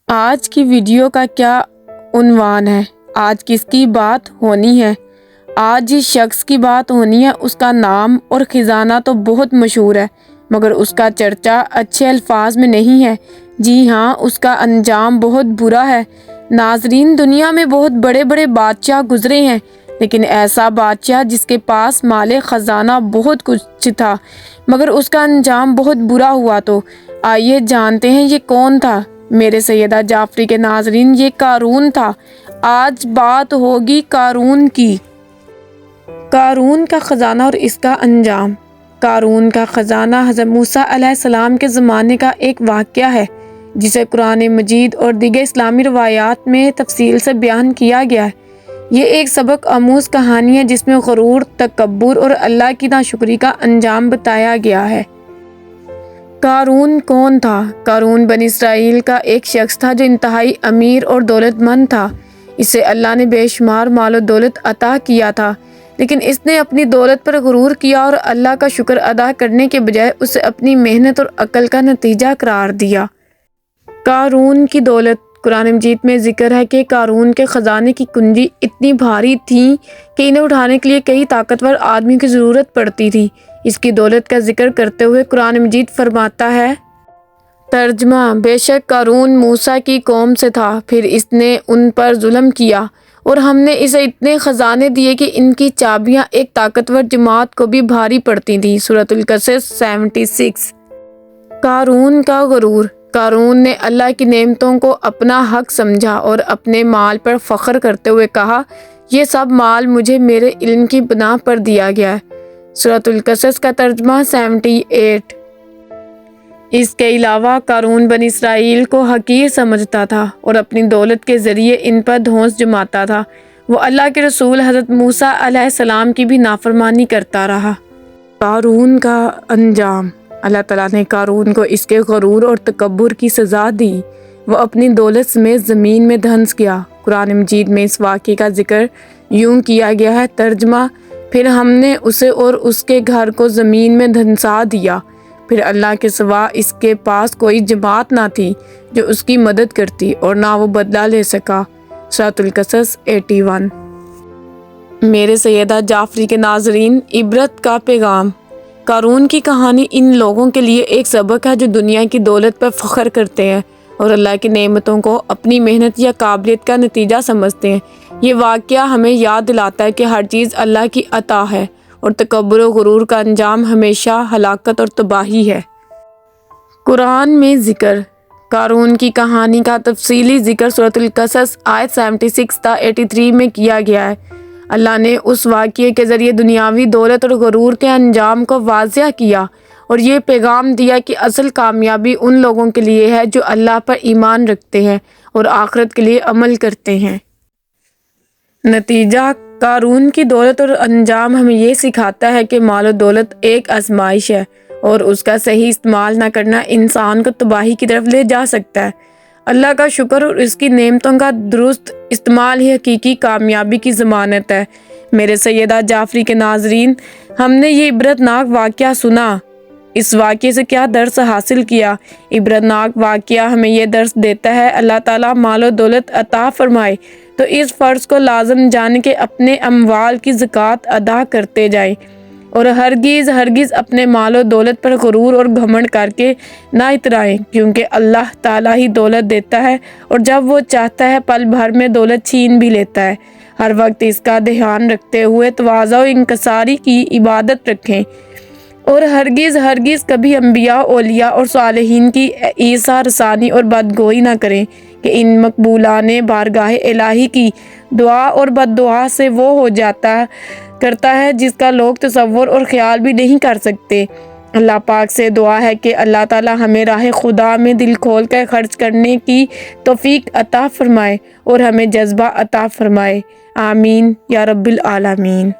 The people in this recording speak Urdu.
آج کی ویڈیو کا کیا عنوان ہے؟ آج کس کی بات ہونی ہے؟ آج جس شخص کی بات ہونی ہے اس کا نام اور خزانہ تو بہت مشہور ہے، مگر اس کا چرچا اچھے الفاظ میں نہیں ہے۔ جی ہاں، اس کا انجام بہت برا ہے۔ ناظرین، دنیا میں بہت بڑے بڑے بادشاہ گزرے ہیں، لیکن ایسا بادشاہ جس کے پاس مال خزانہ بہت کچھ تھا مگر اس کا انجام بہت برا ہوا، تو آئیے جانتے ہیں یہ کون تھا۔ میرے سیدہ جعفری کے ناظرین، یہ قارون تھا۔ آج بات ہوگی قارون کی۔ قارون کا خزانہ اور اس کا انجام۔ قارون کا خزانہ حضرت موسیٰ علیہ السلام کے زمانے کا ایک واقعہ ہے، جسے قرآن مجید اور دیگر اسلامی روایات میں تفصیل سے بیان کیا گیا ہے۔ یہ ایک سبق آموز کہانی ہے جس میں غرور، تکبر اور اللہ کی ناشکری کا انجام بتایا گیا ہے۔ قارون کون تھا؟ قارون بنی اسرائیل کا ایک شخص تھا جو انتہائی امیر اور دولت مند تھا۔ اسے اللہ نے بے شمار مال و دولت عطا کیا تھا، لیکن اس نے اپنی دولت پر غرور کیا اور اللہ کا شکر ادا کرنے کے بجائے اسے اپنی محنت اور عقل کا نتیجہ قرار دیا۔ قارون کی دولت۔ قرآن مجید میں ذکر ہے کہ قارون کے خزانے کی کنجی اتنی بھاری تھیں کہ انہیں اٹھانے کے لیے کئی طاقتور آدمیوں کی ضرورت پڑتی تھی۔ اس کی دولت کا ذکر کرتے ہوئے قرآن مجید فرماتا ہے، ترجمہ: بے شک قارون موسیٰ کی قوم سے تھا، پھر اس نے ان پر ظلم کیا اور ہم نے اسے اتنے خزانے دیے کہ ان کی چابیاں ایک طاقتور جماعت کو بھی بھاری پڑتی تھیں۔ سورۃ القصص 76۔ قارون کا غرور۔ قارون نے اللہ کی نعمتوں کو اپنا حق سمجھا اور اپنے مال پر فخر کرتے ہوئے کہا، یہ سب مال مجھے میرے علم کی بنا پر دیا گیا ہے۔ سورۃ القصص کا ترجمہ 78۔ اس کے علاوہ قارون بنی اسرائیل کو حقیر سمجھتا تھا اور اپنی دولت کے ذریعے ان پر دھونس جماتا تھا۔ وہ اللہ کے رسول حضرت موسیٰ علیہ السلام کی بھی نافرمانی کرتا رہا۔ قارون کا انجام۔ اللہ تعالیٰ نے قارون کو اس کے غرور اور تکبر کی سزا دی۔ وہ اپنی دولت سمیت زمین میں دھنس گیا۔ قرآن مجید میں اس واقعے کا ذکر یوں کیا گیا ہے، ترجمہ: پھر ہم نے اسے اور اس کے گھر کو زمین میں دھنسا دیا، پھر اللہ کے سوا اس کے پاس کوئی جماعت نہ تھی جو اس کی مدد کرتی اور نہ وہ بدلہ لے سکا۔ سورۃ القصص 81۔ میرے سیدہ جعفری کے ناظرین، عبرت کا پیغام۔ قارون کی کہانی ان لوگوں کے لیے ایک سبق ہے جو دنیا کی دولت پر فخر کرتے ہیں اور اللہ کی نعمتوں کو اپنی محنت یا قابلیت کا نتیجہ سمجھتے ہیں۔ یہ واقعہ ہمیں یاد دلاتا ہے کہ ہر چیز اللہ کی عطا ہے اور تکبر و غرور کا انجام ہمیشہ ہلاکت اور تباہی ہے۔ قرآن میں ذکر۔ قارون کی کہانی کا تفصیلی ذکر سورۃ القصص آیت 76 تا 83 میں کیا گیا ہے۔ اللہ نے اس واقعے کے ذریعے دنیاوی دولت اور غرور کے انجام کو واضح کیا اور یہ پیغام دیا کہ اصل کامیابی ان لوگوں کے لیے ہے جو اللہ پر ایمان رکھتے ہیں اور آخرت کے لیے عمل کرتے ہیں۔ نتیجہ: قارون کی دولت اور انجام ہمیں یہ سکھاتا ہے کہ مال و دولت ایک آزمائش ہے اور اس کا صحیح استعمال نہ کرنا انسان کو تباہی کی طرف لے جا سکتا ہے۔ اللہ کا شکر اور اس کی نعمتوں کا درست استعمال ہی حقیقی کامیابی کی ضمانت ہے۔ میرے سیدہ جعفری کے ناظرین، ہم نے یہ عبرتناک واقعہ سنا۔ اس واقعے سے کیا درس حاصل کیا؟ عبرتناک واقعہ ہمیں یہ درس دیتا ہے، اللہ تعالیٰ مال و دولت عطا فرمائے تو اس فرض کو لازم جان کے اپنے اموال کی زکوٰۃ ادا کرتے جائیں اور ہرگز اپنے مال و دولت پر غرور اور گھمنڈ کر کے نہ اترائیں، کیونکہ اللہ تعالیٰ ہی دولت دیتا ہے اور جب وہ چاہتا ہے پل بھر میں دولت چھین بھی لیتا ہے۔ ہر وقت اس کا دھیان رکھتے ہوئے تواضع و انکساری کی عبادت رکھیں اور ہرگز کبھی انبیاء، اولیاء اور صالحین کی ایذا رسانی اور بدگوئی نہ کریں کہ ان مقبولان بارگاہ الہی کی دعا اور بد دعا سے وہ ہو جاتا کرتا ہے جس کا لوگ تصور اور خیال بھی نہیں کر سکتے۔ اللہ پاک سے دعا ہے کہ اللہ تعالیٰ ہمیں راہ خدا میں دل کھول کر خرچ کرنے کی توفیق عطا فرمائے اور ہمیں جذبہ عطا فرمائے۔ آمین یا رب العالمین۔